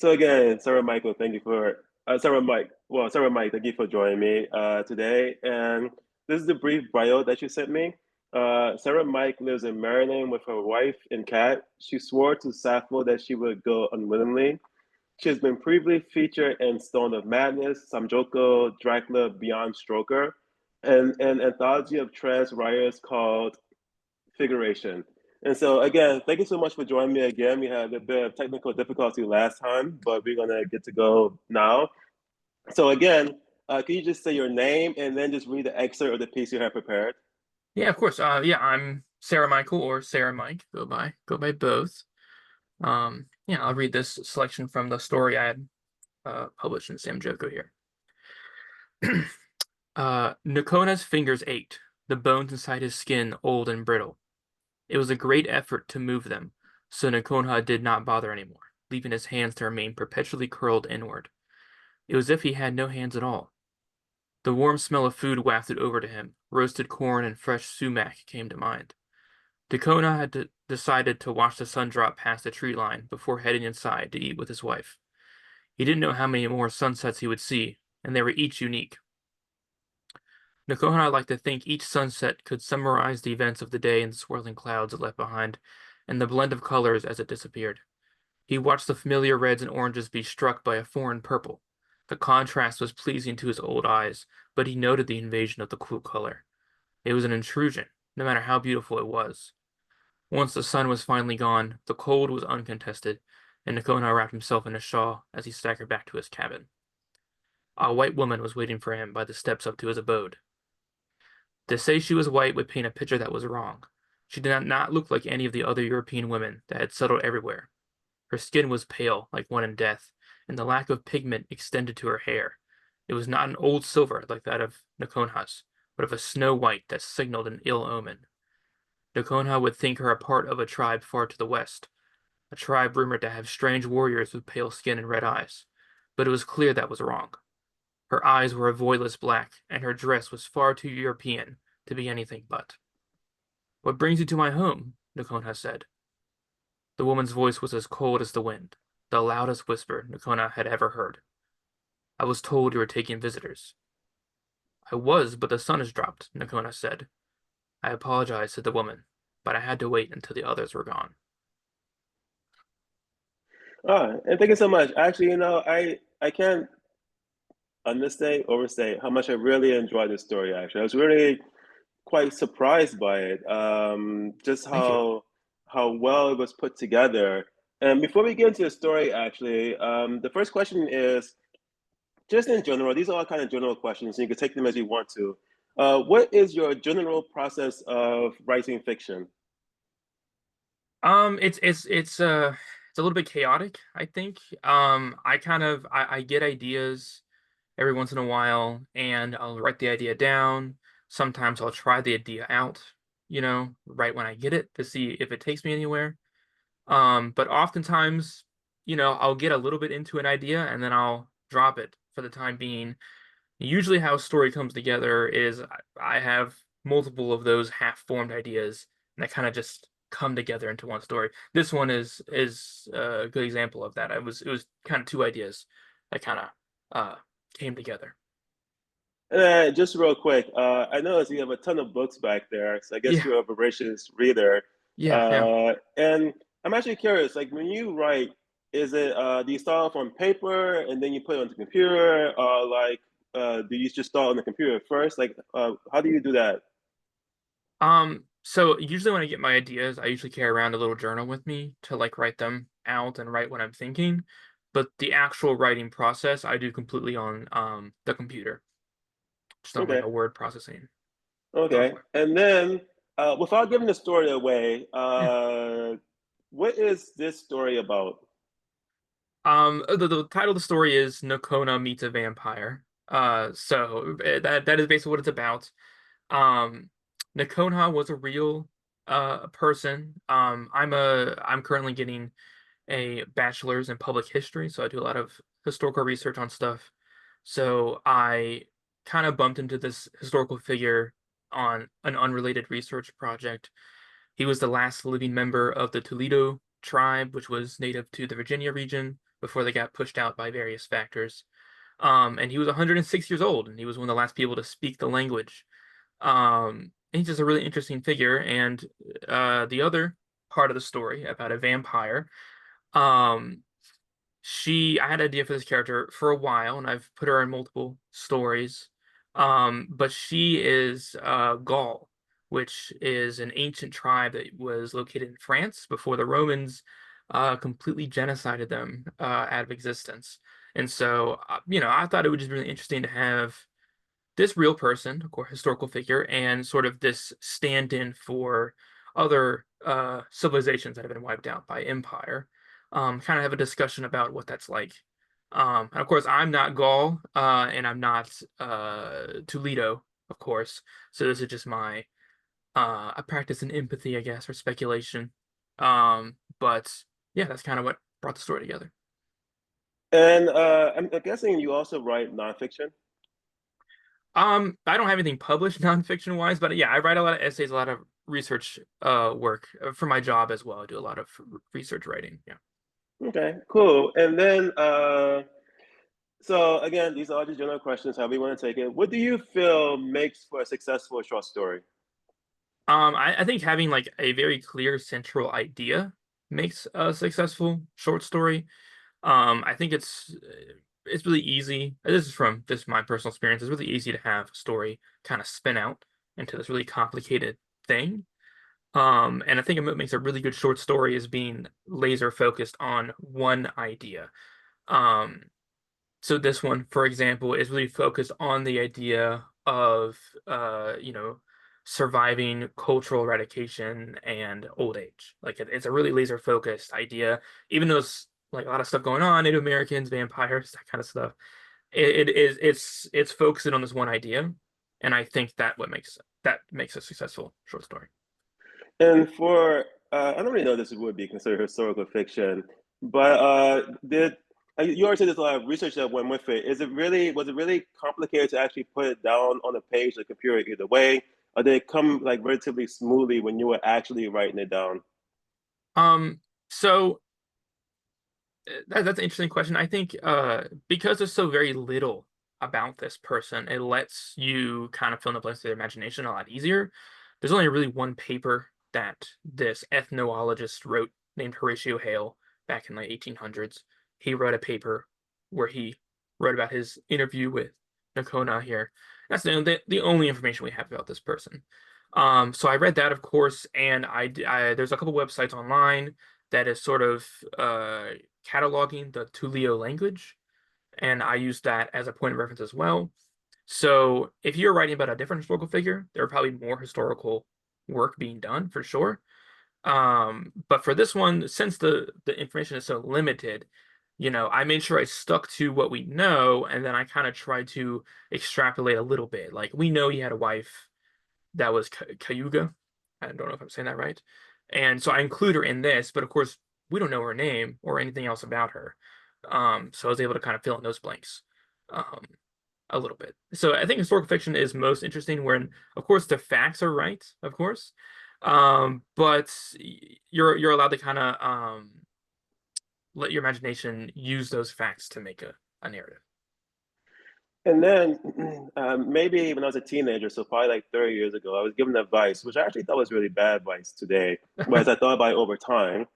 So again, Sarah Michael, thank you for Sarah Mike. Well, Sarah Mike, thank you for joining me today. And this is the brief bio that you sent me. Sarah Mike lives in Maryland with her wife and cat. She swore to Sappho that she would go unwillingly. She has been previously featured in Stone of Madness, Samjoko, Dracula, Beyond Stoker, and an anthology of trans writers called Figuration. And so again, thank you so much for joining me again. We had a bit of technical difficulty last time, but we're gonna get to go now. So again, can you just say your name and then just read the excerpt of the piece you have prepared? Yeah, of course. Yeah, I'm Sarah Michael or Sarah Mike. Go by both. Yeah, I'll read this selection from the story I had published in Samjoko here. Nakona's fingers ached, the bones inside his skin old and brittle. It was a great effort to move them, so Nakona did not bother anymore, leaving his hands to remain perpetually curled inward. It was as if he had no hands at all. The warm smell of food wafted over to him. Roasted corn and fresh sumac came to mind. Dakota had decided to watch the sun drop past the tree line before heading inside to eat with his wife. He didn't know how many more sunsets he would see, and they were each unique. Dakota liked to think each sunset could summarize the events of the day in the swirling clouds it left behind, and the blend of colors as it disappeared. He watched the familiar reds and oranges be struck by a foreign purple. The contrast was pleasing to his old eyes, but he noted the invasion of the cool color. It was an intrusion, no matter how beautiful it was. Once the sun was finally gone, the cold was uncontested, and Nakona wrapped himself in a shawl as he staggered back to his cabin. A white woman was waiting for him by the steps up to his abode. To say she was white would paint a picture that was wrong. She did not look like any of the other European women that had settled everywhere. Her skin was pale, like one in death, and the lack of pigment extended to her hair. It was not an old silver like that of Nakonha's, but of a snow white that signaled an ill omen. Nakonha would think her a part of a tribe far to the west, a tribe rumored to have strange warriors with pale skin and red eyes. But it was clear that was wrong. Her eyes were a voidless black, and her dress was far too European to be anything but. "What brings you to my home?" Nakonha said. The woman's voice was as cold as the wind, the loudest whisper Nakona had ever heard. "I was told you were taking visitors." "I was, but the sun has dropped," Nakona said. "I apologize," said the woman, "but I had to wait until the others were gone." And thank you so much. Actually, I can't understate, overstate how much I really enjoyed this story. Actually, I was really quite surprised by it. Just Thank you. how well it was put together. And before we get into the story, actually, the first question is just in general. These are all kind of general questions, and you can take them as you want to. What is your general process of writing fiction? It's a little bit chaotic, I think. I get ideas every once in a while, and I'll write the idea down. Sometimes I'll try the idea out, right when I get it to see if it takes me anywhere. But oftentimes, I'll get a little bit into an idea and then I'll drop it for the time being. Usually, how a story comes together is I have multiple of those half-formed ideas, and they kind of just come together into one story. This one is a good example of that. It was kind of two ideas that kind of uh, came together. Just real quick, I noticed you have a ton of books back there, so I guess Yeah, you're a voracious reader. yeah. And I'm actually curious, like when you write, is it do you start off on paper and then you put it on the computer, or like do you just start on the computer first? Like, how do you do that? So usually when I get my ideas, I usually carry around a little journal with me to like write them out and write what I'm thinking. But the actual writing process I do completely on the computer, just on like Okay, a word processing okay. software. And then, without giving the story away, Yeah. what is this story about? The title of the story is Nokona Meets a Vampire. That is basically what it's about. Um, Nokona was a real person. I'm currently getting a bachelor's in public history, so I do a lot of historical research on stuff. So I kind of bumped into this historical figure on an unrelated research project. He was the last living member of the Toledo tribe, which was native to the Virginia region before they got pushed out by various factors. And he was 106 years old, and he was one of the last people to speak the language. He's just a really interesting figure. And the other part of the story about a vampire, um, I had an idea for this character for a while, and I've put her in multiple stories. But she is Gaul, which is an ancient tribe that was located in France before the Romans completely genocided them out of existence. And so, I thought it would just be really interesting to have this real person, of course, historical figure, and sort of this stand-in for other civilizations that have been wiped out by empire. Kind of have a discussion about what that's like. And of course, I'm not Gaul, and I'm not Toledo, of course. So this is just my a practice in empathy, I guess, or speculation. But yeah, that's kind of what brought the story together. And I'm guessing you also write nonfiction. I don't have anything published nonfiction wise, but yeah, I write a lot of essays, a lot of research work for my job as well. I do a lot of research writing. Yeah. Okay, cool. And then, so again, these are just general questions, however you want to take it. What do you feel makes for a successful short story? I think having like a very clear central idea makes a successful short story. I think it's really easy. This is from just my personal experience. It's really easy to have a story kind of spin out into this really complicated thing. And I think what makes a really good short story is being laser focused on one idea. Um, so this one, for example, is really focused on the idea of surviving cultural eradication and old age. Like it's a really laser focused idea, even though it's like a lot of stuff going on, Native Americans, vampires, that kind of stuff. It's focusing on this one idea, and I think that makes a successful short story. And for, I don't really know if this would be considered historical fiction, but you already said there's a lot of research that went with it. Was it really complicated to actually put it down on a page, the computer either way, or did it come like relatively smoothly when you were actually writing it down? So that's an interesting question. I think because there's so very little about this person, it lets you kind of fill in the blanks of their imagination a lot easier. There's only really one paper that this ethnologist wrote named Horatio Hale back in like 1800s. He wrote a paper where he wrote about his interview with Nakona here. That's the only information we have about this person. So I read that, of course, and there's a couple websites online that is sort of cataloging the Tulio language, and I use that as a point of reference as well. So if you're writing about a different historical figure, there are probably more historical work being done for sure. But for this one, since the information is so limited, I made sure I stuck to what we know, and then I kind of tried to extrapolate a little bit. Like we know he had a wife that was Cayuga. I don't know if I'm saying that right. And so I include her in this, but of course we don't know her name or anything else about her. So I was able to kind of fill in those blanks um, a little bit. So I think historical fiction is most interesting when, of course, the facts are right, of course, but you're allowed to kind of let your imagination use those facts to make a narrative. And then maybe when I was a teenager, so probably like 30 years ago, I was given advice, which I actually thought was really bad advice today, but as I thought about it over time.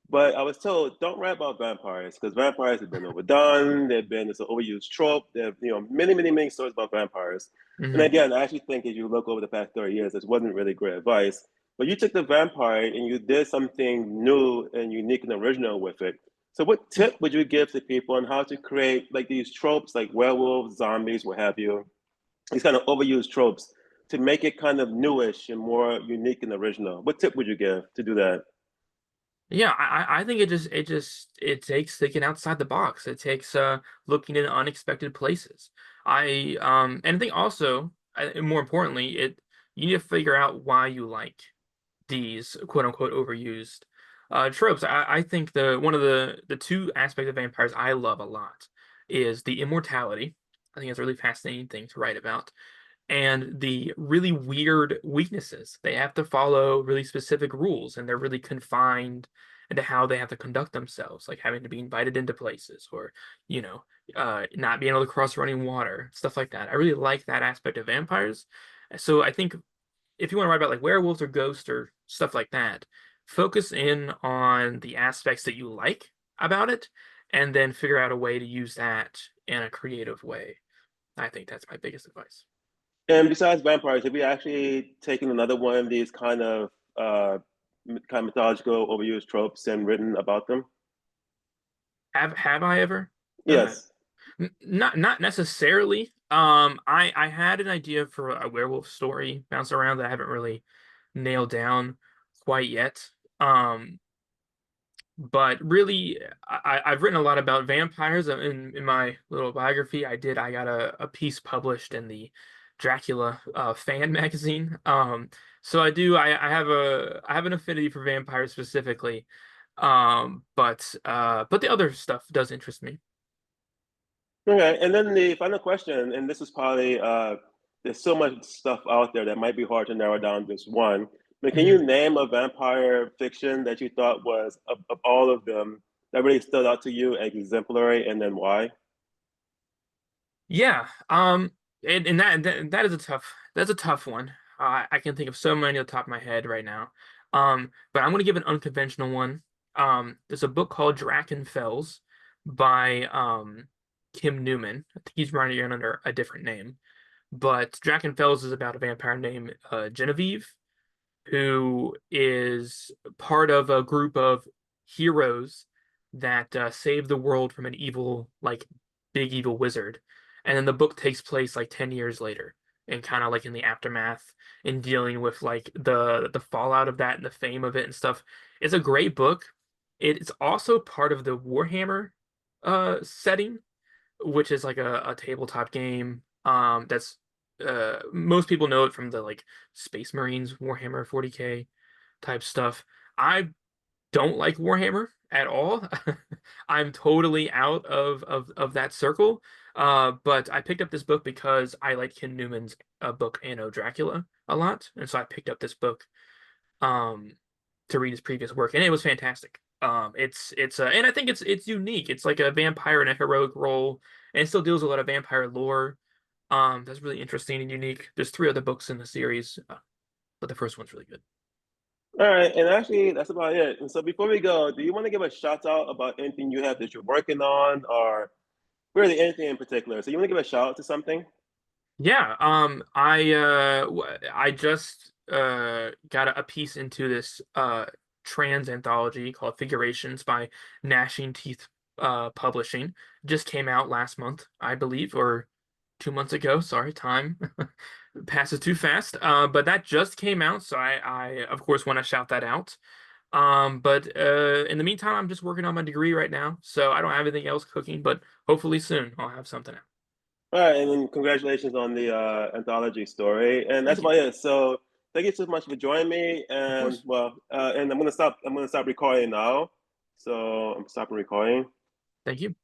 But I was told, don't write about vampires because vampires have been overdone. They've been it's an overused trope. There have many, many, many stories about vampires. And Hmm. again, I actually think if you look over the past 30 years, this wasn't really great advice. But you took the vampire and you did something new and unique and original with it. So what tip would you give to people on how to create like these tropes like werewolves, zombies, what have you, these kind of overused tropes to make it kind of newish and more unique and original? What tip would you give to do that? Yeah, I think it takes thinking outside the box. It takes looking in unexpected places. And I think also, and more importantly, you need to figure out why you like these quote unquote overused tropes. I think the one of the two aspects of vampires I love a lot is the immortality. I think it's a really fascinating thing to write about, and the really weird weaknesses. They have to follow really specific rules, and they're really confined into how they have to conduct themselves, like having to be invited into places or, you know, not being able to cross running water, stuff like that. I really like that aspect of vampires. So I think if you want to write about like werewolves or ghosts or stuff like that, focus in on the aspects that you like about it and then figure out a way to use that in a creative way. I think that's my biggest advice. And besides vampires, have you actually taken another one of these uh, kind of mythological overused tropes and written about them? Have I ever done that? Yes. Not necessarily. I had an idea for a werewolf story bounce around that I haven't really nailed down quite yet. But really, I've written a lot about vampires in my little biography. I got a piece published in the Dracula fan magazine. So I have an affinity for vampires specifically. But the other stuff does interest me. Okay. And then the final question, and this is probably there's so much stuff out there that might be hard to narrow down to just one. But can Mhm. you name a vampire fiction that you thought was of all of them that really stood out to you as exemplary, and then why? Yeah. And that is a that's a tough one. I can think of so many off the top of my head right now. But I'm gonna give an unconventional one. There's a book called Drachenfels by Kim Newman. I think he's writing it under a different name. But Drachenfels is about a vampire named Genevieve, who is part of a group of heroes that save the world from an evil, like big evil wizard. And then the book takes place like 10 years later and kind of like in the aftermath in dealing with like the fallout of that and the fame of it and stuff. It's a great book. It's also part of the Warhammer setting, which is like a tabletop game that's most people know it from the like Space Marines Warhammer 40K type stuff. I don't like Warhammer at all. I'm totally out of that circle. But I picked up this book because I like Ken Newman's book Anno Dracula a lot, and so I picked up this book um to read his previous work, and it was fantastic. It's and I think it's unique. It's like a vampire in a heroic role, and it still deals with a lot of vampire lore. That's really interesting and unique. There's three other books in the series, but the first one's really good. All right, and actually, that's about it. And so, before we go, do you want to give a shout out about anything you have that you're working on, or really anything in particular? So, you want to give a shout out to something? Yeah, I just got a piece into this trans anthology called Figurations by Gnashing Teeth Publishing. Just came out last month, I believe, or 2 months ago. Sorry, time passes too fast. But that just came out, so I of course want to shout that out. But in the meantime, I'm just working on my degree right now, so I don't have anything else cooking, but hopefully soon I'll have something out. All right, and then congratulations on the anthology story. And that's Thank you. about it. So, thank you so much for joining me. Of And course. well, and I'm gonna stop. I'm gonna stop recording now. So, I'm stopping recording. Thank you.